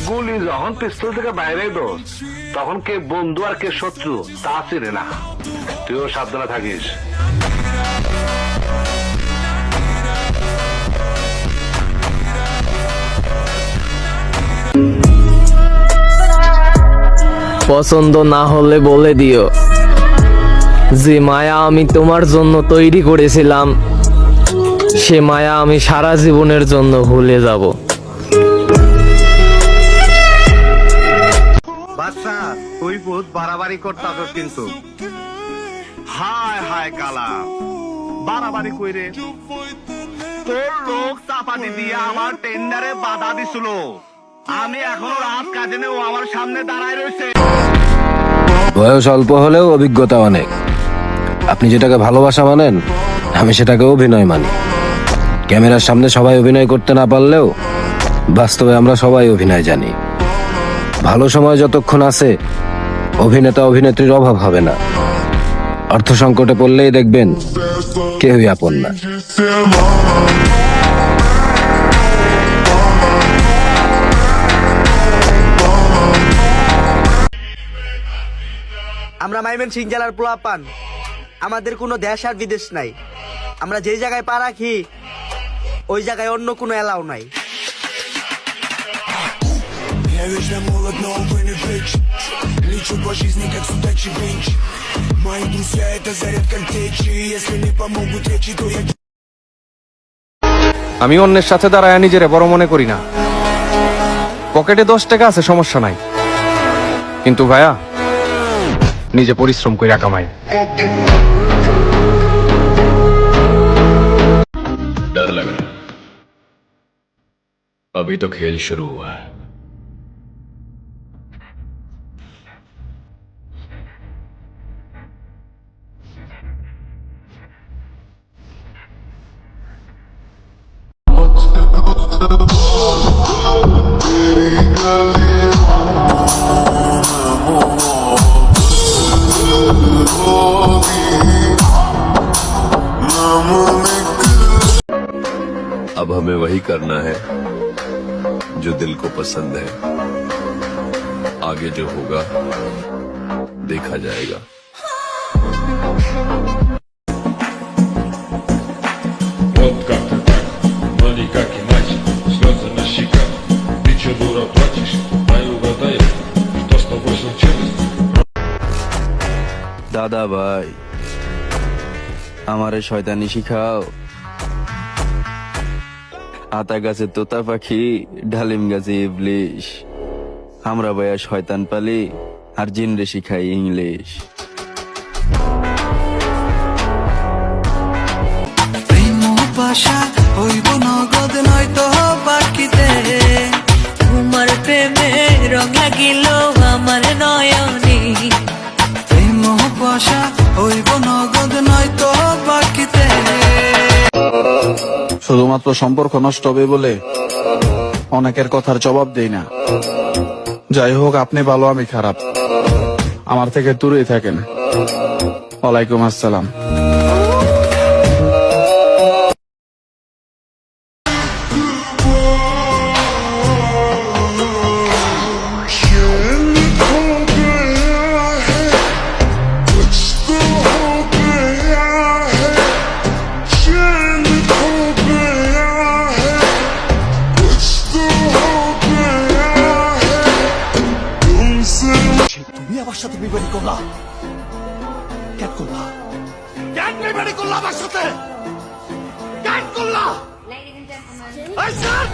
গুলি যখন পিস্তল থেকে বাইরে দোষ, তখন কে বন্ধু আর কে শত্রু তা চিনে না। তুইও সাবধানে থাকিস। পছন্দ না হলে বলে দিও, যে মায়া আমি তোমার জন্য তৈরি করেছিলাম সে মায়া আমি সারা জীবনের জন্য ভুলে যাব। বাচ্চা তুই বহুত বাড়াবাড়ি করতাছস কিন্তু। হায় হায় কালা, বাড়াবাড়ি কইরে তোর লোক চাপাতি দিয়ে আমার টেন্ডারে বাধা দিছিল। আমি এখনো রাত কাজে নেও, আমার সামনে দাঁড়ায় রয়েছে। বয়স অল্প হলেও অভিজ্ঞতা অনেক। আপনি যেটাকে ভালোবাসা মানেন, আমি সেটাকে অভিনয় মানি। ক্যামেরার সামনে সবাই অভিনয় করতে না পারলেও বাস্তবে আমরা সবাই অভিনয় জানি। ভালো সময় যতক্ষণ আছে অভিনেতা অভিনেত্রীর অভাব হবে না। অর্থ সংকটে পড়লেই দেখবেন কেউই আপন না। আমরা মাইমেন সিং জেলার পোলাপান, আমাদের কোনো দেশ আর বিদেশ নাই। আমরা যেই জায়গায় পা রাখি ওই জায়গায় অন্য কোনো এলাও নাই। Я вечно молод, но увы не веч. Лечу по жизни, как судачий бенч. Мои друзья — это заряд картечи. Если не помогут речи, то я... আমি অন্যের সাথে দাঁড়ায় নিজেরে বড় মনে করি না। পকেটে 10 টাকা আছে, সমস্যা নাই, কিন্তু ভাইয়া নিজে পরিশ্রম করে কামাই। डर लग रहा है, अभी तो खेल शुरू हुआ है। अब हमें वही करना है जो दिल को पसंद है। आगे जो होगा देखा जाएगा। Вот как ты так, но никак иначе. Слезы на щеках, ты че дура плачешь? Дай угадаю, что с тобой случилось? দাদা ভাই, আমারে শয়তানি শিখাও। আতা গাছে তোতা পাখি, ডালিম গাছে ইবলিশ। আমরা ভাইয়া শয়তান পালি আর জিনরে শিখাই ইংলিশ। পাশা হইব নগদ নয়তো বাকিতে। তোমার প্রেমে রং লাগিল আমার নয়নে। প্রেম পাশা হইব নগদ নয়তো বাকিতে। শুধুমাত্র সম্পর্ক নষ্ট হবে বলে অনেকের কথার জবাব দেই না। যাই হোক, আপনি ভালো আমি খারাপ, আমার থেকে দূরেই থাকেন। ওয়ালাইকুম আসসালাম। তুমি আমার সাথে বিবাদী করলা, কেন করলা? কেন বিবাদী করলা আমার সাথে? কেন করলা? এই স্যার!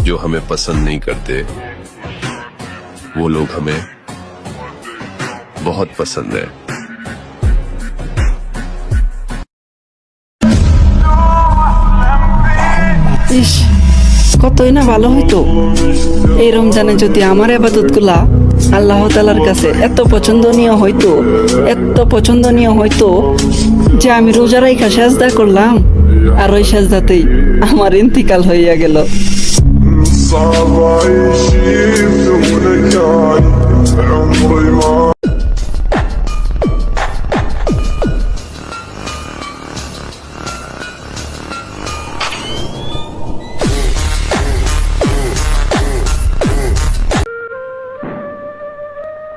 जो हमें पसंद नहीं करते वो लोग हमें बहुत पसंद है। ইস, কতই না ভালো হইতো এই রমজানে যদি আমার আবাদত গুলা আল্লাহ তাআলার কাছে এত পছন্দনীয় হইতো যে আমি রোজা রাইখা সেজদা করলাম আর ওই সেজদাতেই আমার ইন্তিকাল হইয়া গেল।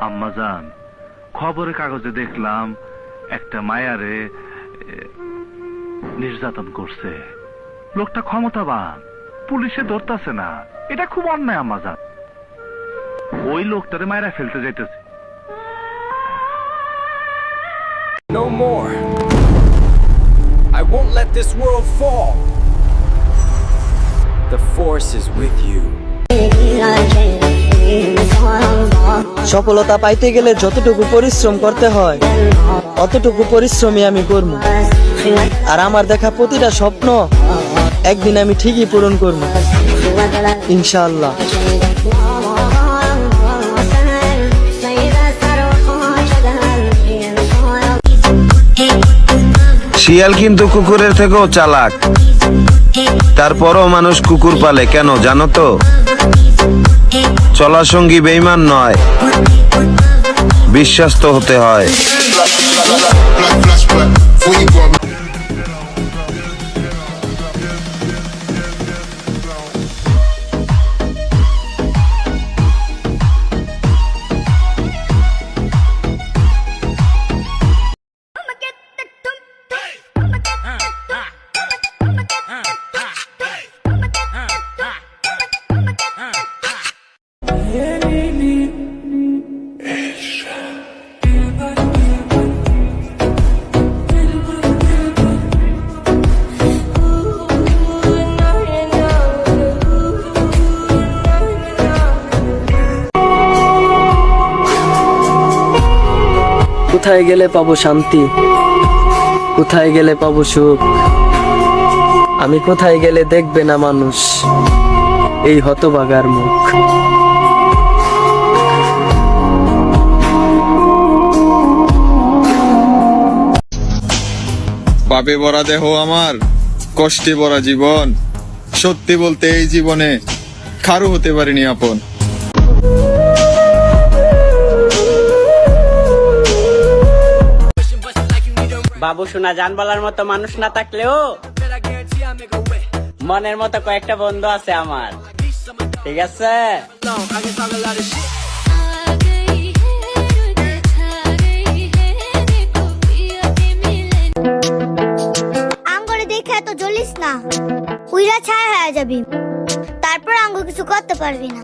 আম্মাজান, খবরের কাগজে দেখলাম একটা মায়ারে নির্যাতন করছে। লোকটা ক্ষমতাবান, পুলিশে ধরতেছে না। এটা খুব অন্যায় আম্মাজান। ওই লোকটারে মায়েরা ফেলতে যাইতেছে। No more. I won't let this world fall. The force is with you. সফলতা পাইতে গেলে যতটুকু পরিশ্রম করতে হয় অতটুকু পরিশ্রমই আমি করব। আর আমার দেখা প্রতিটা স্বপ্ন একদিন আমি ঠিকই পূরণ করব ইনশাআল্লাহ। শিয়াল কিন্তু কুকুরের থেকেও চালাক, তারপরও মানুষ কুকুর পালে কেন জানো তো? চলার সঙ্গী বেঈমান নয়, বিশ্বাস্ত হতে হয়। কোথায় গেলে পাবো শান্তি, কোথায় গেলে পাবো সুখ, আমি কোথায় গেলে দেখবে না মানুষ এই হতভাগার মুখ। পাপে ভরা দেহ আমার, কষ্টে ভরা জীবন, সত্যি বলতে এই জীবনে কারো হতে পারিনি আপন। বাবু সোনা জান বলার মতো মানুষ না থাকলেও মনের মতো কয়েকটা বন্ধু আছে আমার, ঠিক আছে? আঙ্গুরে দেখে এত জ্বলিস না, উইরা ছায়া হয়ে যাবি, তারপর আঙ্গুর কিছু করতে পারবি না।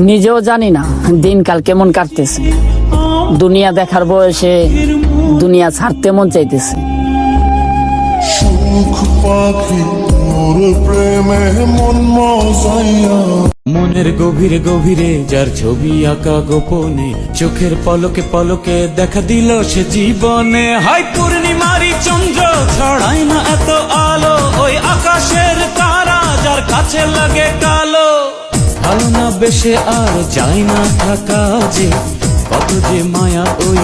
নিজেও জানি না দিনকাল কেমন কাটতেছে, দুনিয়া দেখার বয়সে দুনিয়া ছাড়তে মন চাইতেছে। মনের গভীরে গভীরে যার ছবি আঁকা গোপনে, চোখের পলকে পলকে দেখা দিল সে জীবনে। হাই পূর্ণিমারি চন্দ্র ছড়ায় না এত আলো, ওই আকাশের তারা যার কাছে লাগে কালো। ভালো না বেশে আর যায় না থাকা যে, কত যে মায়া ওই।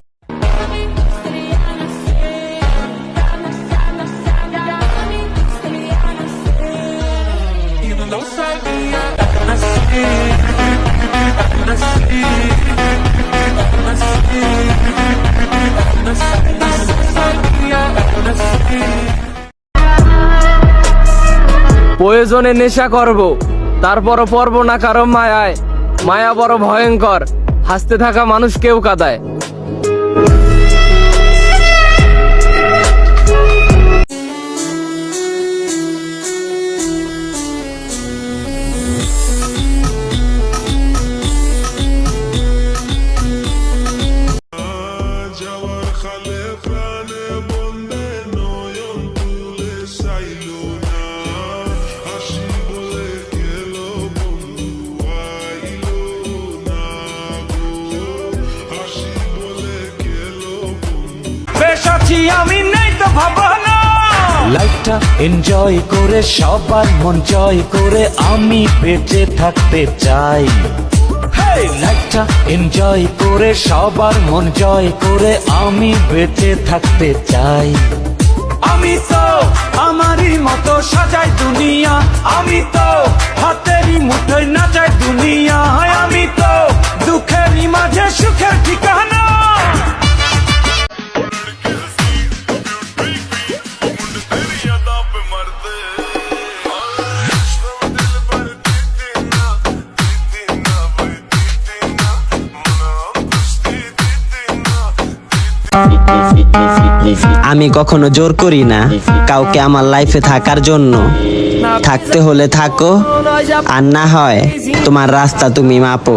প্রয়োজনে নেশা করব, তারপরও পড়ব না কারো মায়ায়। মায়া বড় ভয়ঙ্কর, হাসতে থাকা মানুষ কেউ কাঁদায়। She লাইফটা এনজয় করে সবার মন জয় করে আমি বেঁচে থাকতে চাই। লাইফটা এনজয় করে সবার মন জয় করে আমি বেঁচে থাকতে চাই। আমি তো আমারই মতো সাজাই দুনিয়া, আমি তো হাতেরই মুঠোয় নাচাই দুনিয়া, আমি তো দুঃখেরই মাঝে সুখের ঠিকানা। আমি কখনো জোর করি না কাউকে আমার লাইফে থাকার জন্য। থাকতে হলে থাকো, আর না হয় তোমার রাস্তা তুমি মাপো।